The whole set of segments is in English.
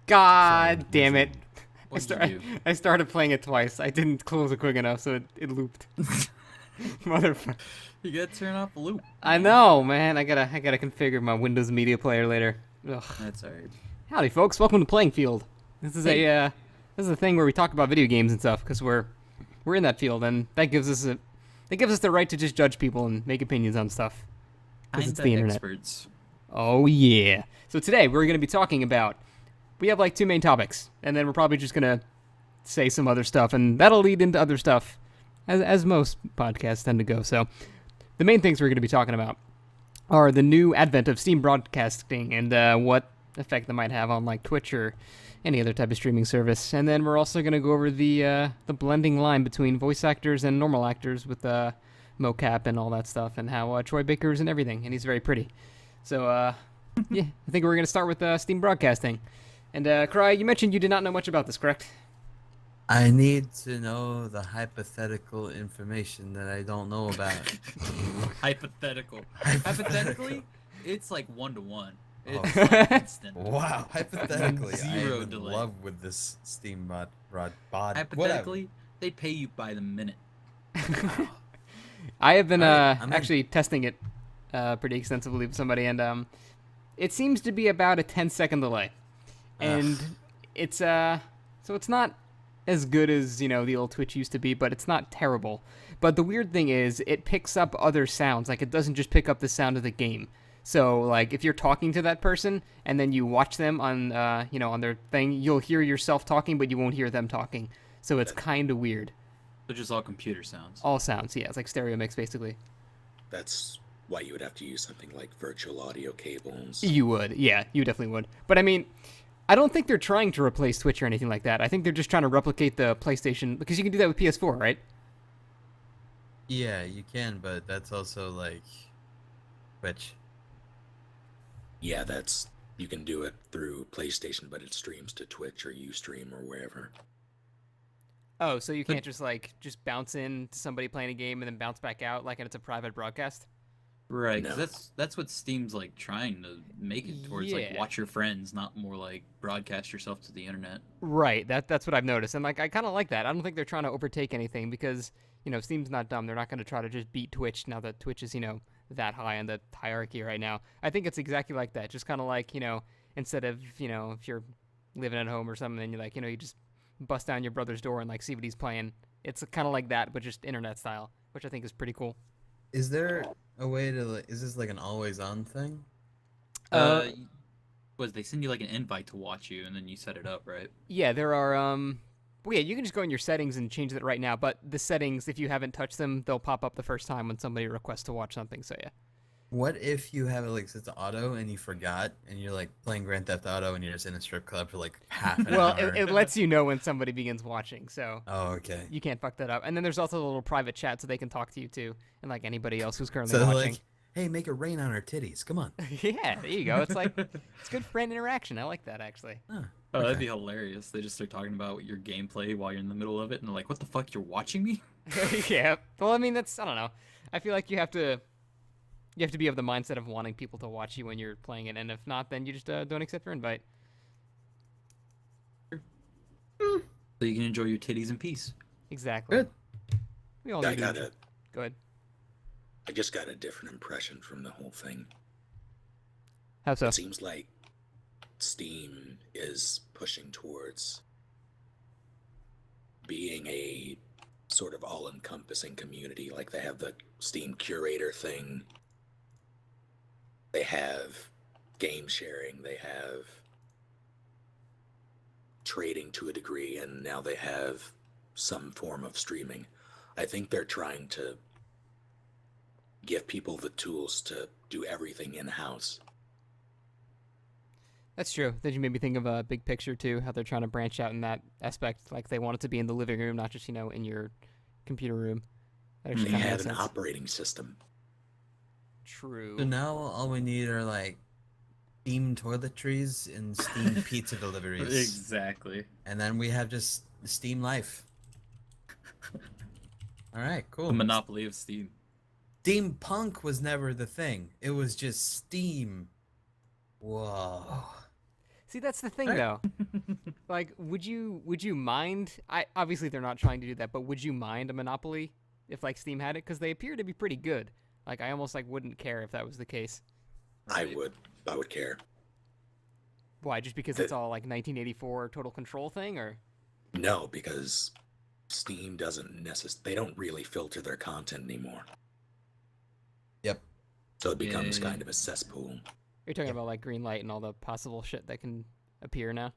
God So damn it. What'd you do? I started playing it twice. I didn't close it quick enough, so it looped. Motherfucker. You gotta turn off the loop. I know, man. I gotta configure my Windows Media Player later. Ugh. That's alright. Howdy, folks. Welcome to Playing Field. This is Hey. this is a thing where we talk about video games and stuff because we're in that field, and that gives us the right to just judge people and make opinions on stuff because it's the internet. Experts. Oh yeah. So today we're gonna be talking about. We have like two main topics, and then we're probably just gonna say some other stuff, and that'll lead into other stuff, as most podcasts tend to go. So the main things we're gonna be talking about are the new advent of Steam broadcasting and what effect that might have on like Twitch or any other type of streaming service. And then we're also gonna go over the blending line between voice actors and normal actors with mocap and all that stuff, and how Troy Baker's and everything, and he's very pretty. So yeah, I think we're gonna start with Steam broadcasting. And Cry, you mentioned you did not know much about this, correct? I need to know the hypothetical information that I don't know about. Hypothetical. Hypothetically, it's like 1-to-1. Oh. It's like instant. Wow, hypothetically, Zero I'm in delay. love with this Steam bod. Hypothetically, they pay you by the minute. I have been Alright, I'm in. actually testing it pretty extensively with somebody, and it seems to be about a 10-second delay. And it's so it's not as good as, you know, the old Twitch used to be, but it's not terrible. But the weird thing is it picks up other sounds. Like, it doesn't just pick up the sound of the game. So like if you're talking to that person and then you watch them on on their thing, you'll hear yourself talking, but you won't hear them talking. So it's kind of weird. They're just all computer sounds. All sounds, yeah. It's like stereo mix basically. That's why you would have to use something like virtual audio cables. You would, yeah, you definitely would. But I mean, I don't think they're trying to replace Twitch or anything like that. I think they're just trying to replicate the PlayStation, because you can do that with PS4, right? Yeah, you can, but that's also like Twitch. Yeah, you can do it through PlayStation, but it streams to Twitch or Ustream or wherever. Oh, so you can't just bounce in to somebody playing a game and then bounce back out like it's a private broadcast? Right, 'cause No. that's what Steam's like trying to make it towards, like Yeah. watch your friends, not more like broadcast yourself to the internet. Right, that's what I've noticed. And like I kind of like that. I don't think they're trying to overtake anything because, Steam's not dumb. They're not going to try to just beat Twitch now that Twitch is, that high in the hierarchy right now. I think it's exactly like that. Just kind of like, instead of, if you're living at home or something and you're like, you just bust down your brother's door and like see what he's playing. It's kind of like that, but just internet style, which I think is pretty cool. Is there a way to like? Is this like an always-on thing? Uh, Was they send you like an invite to watch you and then you set it up, right? Yeah, there are well, yeah, you can just go in your settings and change that right now, but the settings, if you haven't touched them, they'll pop up the first time when somebody requests to watch something, so yeah. What if you have it like set to auto and you forgot and you're like playing Grand Theft Auto and you're just in a strip club for like half an Well, hour? it lets you know when somebody begins watching, so Oh, okay. you can't fuck that up. And then there's also a little private chat so they can talk to you too, and like anybody else who's currently So watching. like, hey, make it rain on our titties. Come on. Yeah, there you go. It's like it's good friend interaction. I like that actually. Huh, Oh, that'd okay. be hilarious. They just start talking about your gameplay while you're in the middle of it, and they're like, "What the fuck? You're watching me?" Yeah. Well, I mean, I don't know. I feel like you have to be of the mindset of wanting people to watch you when you're playing it, and if not, then you just don't accept their invite. So you can enjoy your titties in peace. Exactly. Good. We all I need to got enjoy- a, Go ahead. I just got a different impression from the whole thing. How so? It seems like Steam is pushing towards being a sort of all-encompassing community. Like they have the Steam Curator thing. They have game sharing. They have trading to a degree, and now they have some form of streaming. I think they're trying to give people the tools to do everything in-house. That's true. That you made me think of a big picture too. How they're trying to branch out in that aspect. Like they want it to be in the living room, not just in your computer room. That actually They kind of have makes an sense. operating system. True. So now all we need are like Steam toiletries and Steam pizza deliveries, Exactly. and then we have just Steam life. All right, cool. The monopoly of Steam. Steampunk was never the thing. It was just Steam. Whoa. See, that's the thing, though. Like, would you mind? Obviously they're not trying to do that, but would you mind a monopoly if like Steam had it? Because they appear to be pretty good. Like, I almost like wouldn't care if that was the case. I would care. Why? Just because it's all like 1984 Total Control thing, or? No, because Steam they don't really filter their content anymore. Yep. So it becomes Yeah. kind of a cesspool. You're talking about like Greenlight and all the possible shit that can appear now.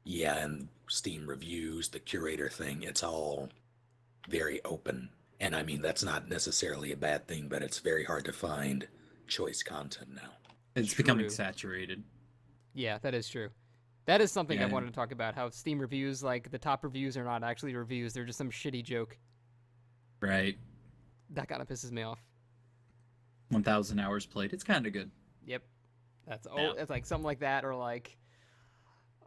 Yeah, and Steam reviews, the curator thing, it's all very open. And I mean, that's not necessarily a bad thing, but it's very hard to find choice content now. It's True. becoming saturated. Yeah, that is true. That is something I Yeah. wanted to talk about. How Steam reviews, like the top reviews, are not actually reviews; they're just some shitty joke. Right. That kind of pisses me off. 1,000 hours played. It's kind of good. Yep, that's Yeah. it's like something like that, or like,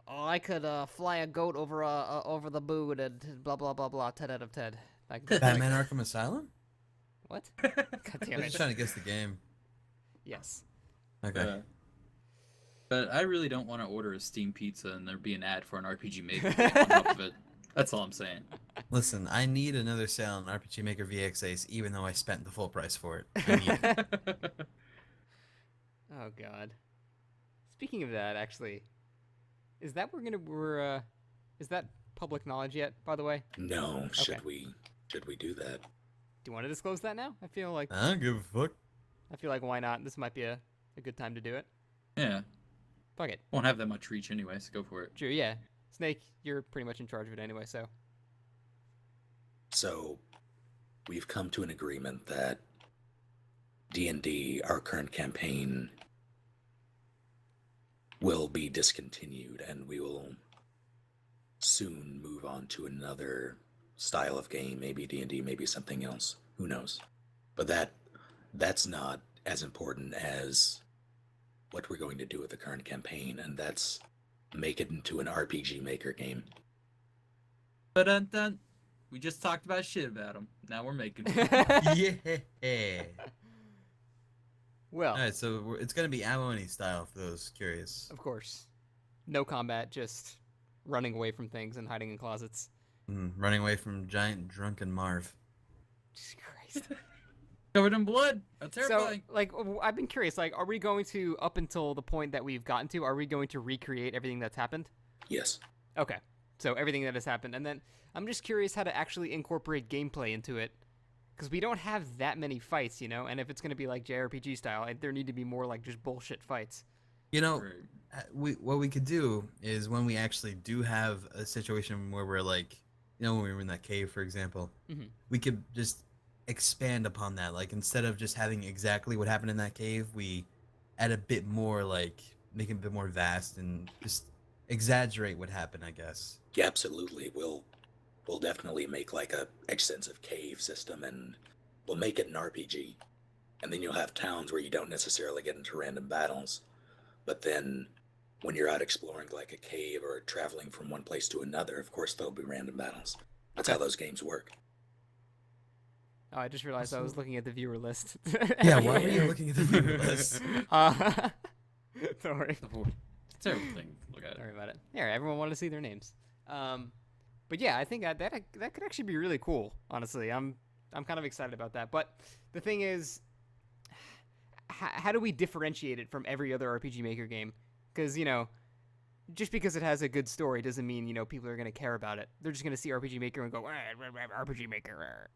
oh, I could fly a goat over the moon and blah blah blah blah. 10 out of 10. Like Batman Arkham Asylum? what? God damn I'm just it! trying to guess the game. Yes. Okay. But I really don't want to order a Steam pizza and there be an ad for an RPG Maker game on top of it. That's all I'm saying. Listen, I need another sale on RPG Maker VX Ace, even though I spent the full price for it. I need it. Oh God. Speaking of that, actually, is that is that public knowledge yet? By the way, No, should Okay. we do that? do you want to disclose that now? I feel like I don't give a fuck. why not? This might be a good time to do it. Yeah. Fuck it. Won't have that much reach anyway, so go for it. True. Yeah. Snake, you're pretty much in charge of it anyway. So So, we've come to an agreement that D&D, our current campaign, will be discontinued, and we will soon move on to another style of game, maybe D&D, maybe something else. Who knows? But that's not as important as what we're going to do with the current campaign, and that's make it into an RPG Maker game. But we just talked about shit about them. Now we're making. Yeah. well, All right, so it's gonna be Ammo style for those curious. of course, no combat, just running away from things and hiding in closets. Running away from giant drunken Marv. Jesus Christ. Covered in blood. That's So, terrifying. like, I've been curious. Like, are we going to, up until the point that we've gotten to, are we going to recreate everything that's happened? Yes. Okay. So everything that has happened, and then I'm just curious how to actually incorporate gameplay into it, because we don't have that many fights, you know. And if it's going to be like JRPG style, there need to be more like just bullshit fights. You know, Right. what we could do is when we actually do have a situation where we're like, you know, when we were in that cave, for example, Mhm. we could just expand upon that. Like, instead of just having exactly what happened in that cave, we add a bit more, like, make it a bit more vast and just exaggerate what happened, I guess. Yeah, absolutely. We'll definitely make like a extensive cave system, and we'll make it an RPG. And then you'll have towns where you don't necessarily get into random battles. But then when you're out exploring like a cave or traveling from one place to another, of course there'll be random battles. That's how those games work. Oh, I just realized I was looking at the viewer list. Yeah, why were you looking at the viewer list? Don't worry. It's a terrible thing to look at. Don't worry about it. Yeah, everyone wanted to see their names. But yeah, I think that could actually be really cool. Honestly, I'm kind of excited about that. But the thing is, how do we differentiate it from every other RPG Maker game? Because, you know, just because it has a good story doesn't mean, you know, people are going to care about it. They're just going to see RPG Maker and go, RPG Maker.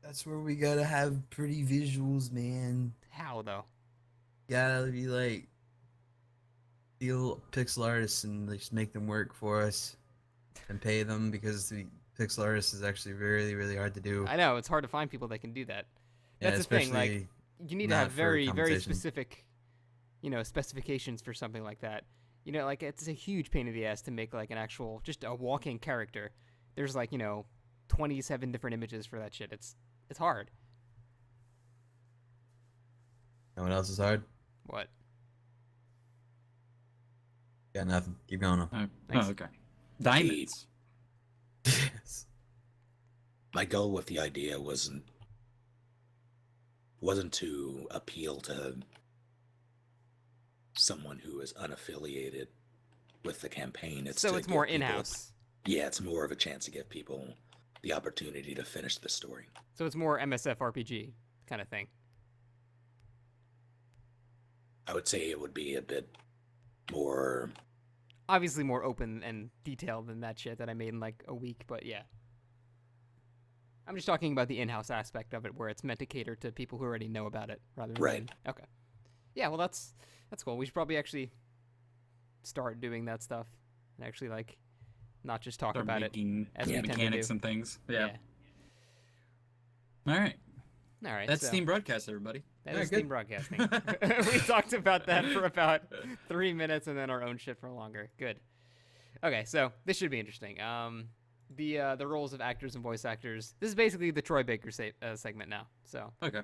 That's where we gotta have pretty visuals, man. How, though? Gotta be like steal pixel artists and just make them work for us and pay them, because the pixel artist is actually really, really hard to do. I know, it's hard to find people that can do that. Yeah, That's the thing, like, especially you need to not have for very, very compensation. specific, you know, specifications for something like that. You know, like, it's a huge pain in the ass to make, like, an actual, just a walking character. There's, like, you know, 27 different images for that shit. It's hard. And what else is hard? What? Got nothing. Keep going on. Oh, Thanks. okay. Diamonds. Yes. My goal with the idea wasn't to appeal to someone who is unaffiliated with the campaign. It's So to it's more give people in-house. Yeah, it's more of a chance to give people the opportunity to finish the story. So it's more MSF RPG kind of thing. I would say it would be a bit more. Obviously more open and detailed than that shit that I made in like a week, but yeah. I'm just talking about the in-house aspect of it, where it's meant to cater to people who already know about it, rather than Right. Okay. Yeah, well, that's cool. We should probably actually start doing that stuff and actually like not just talk Start about it making as we tend to mechanics do. and things. Yeah. All right. All right. That's so Steam Broadcast, everybody. That Yeah, is good. Steam Broadcasting. We talked about that for about 3 minutes and then our own shit for longer. Good. Okay, so this should be interesting. The roles of actors and voice actors. This is basically the Troy Baker segment now. So Okay.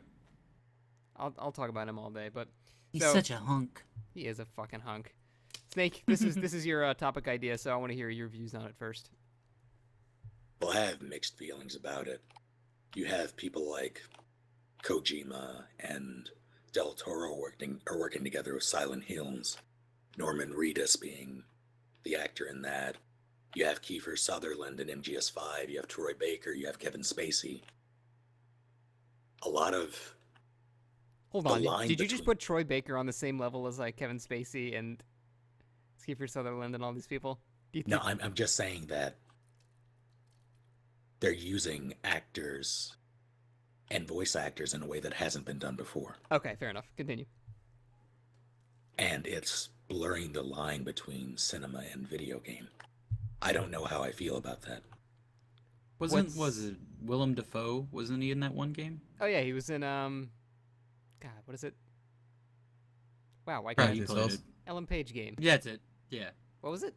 I'll talk about him all day, but He's so- such a hunk. he is a fucking hunk. Snake, this is your topic idea, so I want to hear your views on it first. Well, I have mixed feelings about it. You have people like Kojima and Del Toro working together with Silent Hills. Norman Reedus being the actor in that. You have Kiefer Sutherland in MGS5. You have Troy Baker. You have Kevin Spacey. A lot of Hold The on, line did you just between- put Troy Baker on the same level as like Kevin Spacey and Kiefer Sutherland and all these people? Do you think? No, I'm just saying that they're using actors and voice actors in a way that hasn't been done before. Okay, fair enough. Continue. And it's blurring the line between cinema and video game. I don't know how I feel about that. What's- Was it Willem Dafoe? Wasn't he in that one game? Oh yeah, he was in God, what is it? Wow, why Yeah, can't Right. he I? Two played Souls. it. Ellen Page game. Yeah, that's it. Yeah. What was it?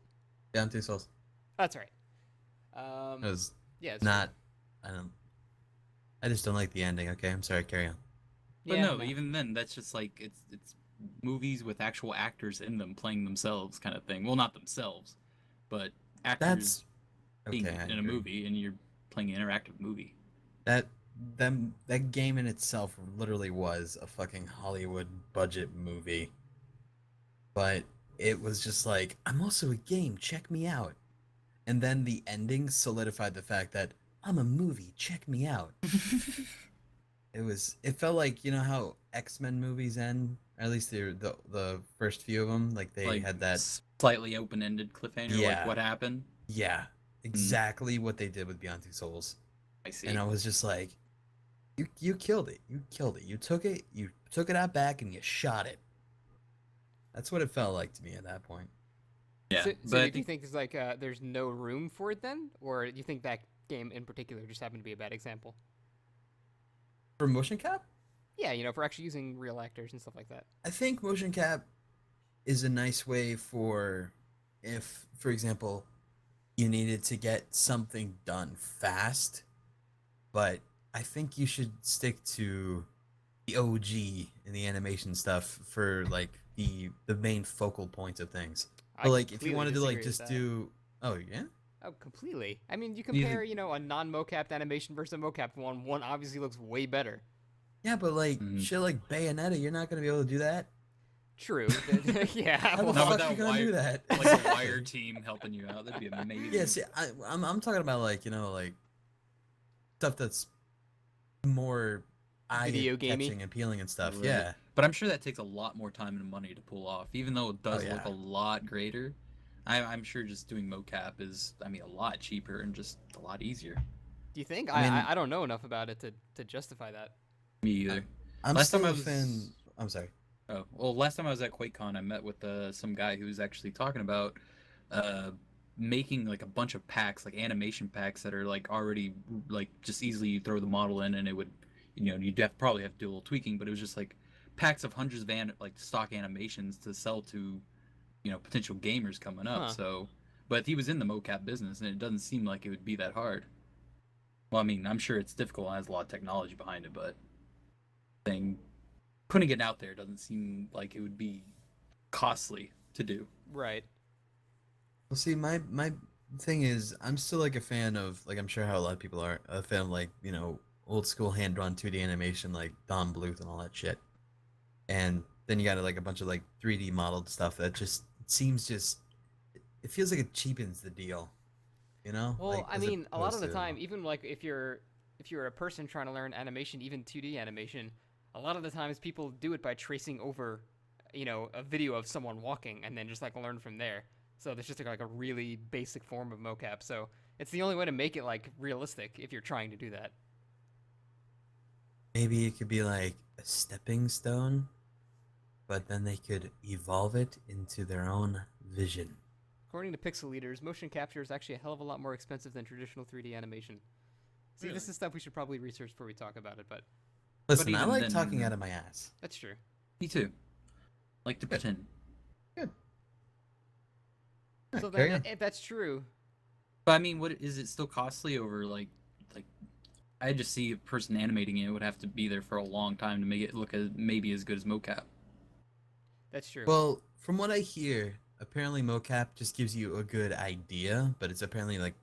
Down Two Souls. Oh, that's right. It was Yeah, it's not. I just don't like the ending. Okay, I'm sorry. Carry on. But yeah, no, even then, that's just like it's movies with actual actors in them playing themselves, kind of thing. Well, not themselves, but actors That's being okay. I in a agree. movie, and you're playing an interactive movie. That game in itself literally was a fucking Hollywood budget movie. But it was just like, I'm also a game, check me out. And then the ending solidified the fact that I'm a movie, check me out. It felt like, you know how X-Men movies end? Or at least the first few of them, like they Like had that slightly open-ended cliffhanger, Yeah. like what happened. yeah, exactly what they did with Beyond Two Souls. I see. And I was just like, you killed it. You killed it. You took it out back and you shot it. That's what it felt like to me at that point. Yeah, So, but I do you think there's like there's no room for it then, or do you think that game in particular just happened to be a bad example? For motion cap, Yeah, you know, for actually using real actors and stuff like that. I think motion cap is a nice way for if, for example, you needed to get something done fast, but I think you should stick to the OG and the animation stuff for like the main focal points of things. I But like if you completely wanted to like disagree with just that. do oh yeah? Oh, completely. I mean, you think- compare, you know, a non-mocapped animation versus a mocapped one. One obviously looks way better. Yeah, but like Mhm. shit like Bayonetta, you're not gonna be able to do that. True. yeah. How the well, No, fuck without you gonna do that? like a wire team helping you out, that'd be amazing. Yeah, see, I'm talking about like, you know, like stuff that's more Video gamey? eye-catching, appealing and stuff. Right. Yeah. But I'm sure that takes a lot more time and money to pull off, even though it does look yeah. a lot greater. I'm sure just doing mocap is, I mean, a lot cheaper and just a lot easier. do you think? I mean- I don't know enough about it to justify that. Me either. I'm Last still time I a was- fan. I'm sorry. Oh, well, last time I was at QuakeCon, I met with some guy who was actually talking about making like a bunch of packs, like animation packs that are like already like just easily you throw the model in and it would, you know, you'd probably have to do a little tweaking, but it was just like packs of hundreds of like stock animations to sell to, you know, potential gamers coming up. Huh. So, but he was in the mocap business, and it doesn't seem like it would be that hard. Well, I mean, I'm sure it's difficult and has a lot of technology behind it, but putting it out there doesn't seem like it would be costly to do. Right. Well, see, my thing is, I'm still like a fan of, like, I'm sure how a lot of people are, a fan of like, you know, old school hand drawn 2D animation like Don Bluth and all that shit. And then you got like a bunch of like 3D modeled stuff that just seems just it feels like it cheapens the deal, you know? Well, Like, I as mean, a lot of opposed the to, time, even like if you're a person trying to learn animation, even 2D animation, a lot of the times people do it by tracing over, a video of someone walking and then just like learn from there. So there's just like a really basic form of mocap. So it's the only way to make it like realistic if you're trying to do that. maybe it could be like a stepping stone, but then they could evolve it into their own vision. According to Pixel Leaders, motion capture is actually a hell of a lot more expensive than traditional 3D animation. See, Really? this is stuff we should probably research before we talk about it, but Listen, I even like then- talking out of my ass. that's true. Me too. Like to pretend. So carry then, on. if that's true, But I mean, what is it still costly over like I just see a person animating it would have to be there for a long time to make it look maybe as good as mocap. that's true. Well, from what I hear, apparently mocap just gives you a good idea, but it's apparently like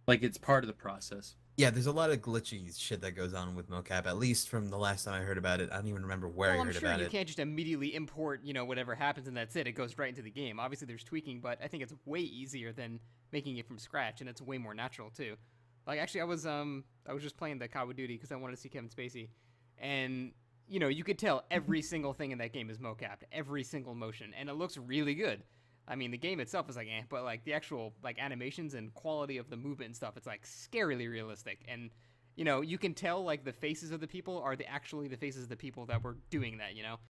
Like it's part of the process. yeah, there's a lot of glitchy shit that goes on with mocap, at least from the last time I heard about it. I don't even remember where Well, I I'm heard sure about you it. can't just immediately import, whatever happens and that's it. It goes right into the game. Obviously, there's tweaking, but I think it's way easier than making it from scratch, and it's way more natural too. Like actually, I was just playing the Call of Duty because I wanted to see Kevin Spacey, and you could tell every single thing in that game is mocapped, every single motion, and it looks really good. I mean, the game itself is like, but like the actual like animations and quality of the movement and stuff, it's like scarily realistic. And you can tell like the faces of the people are actually the faces of the people that were doing that.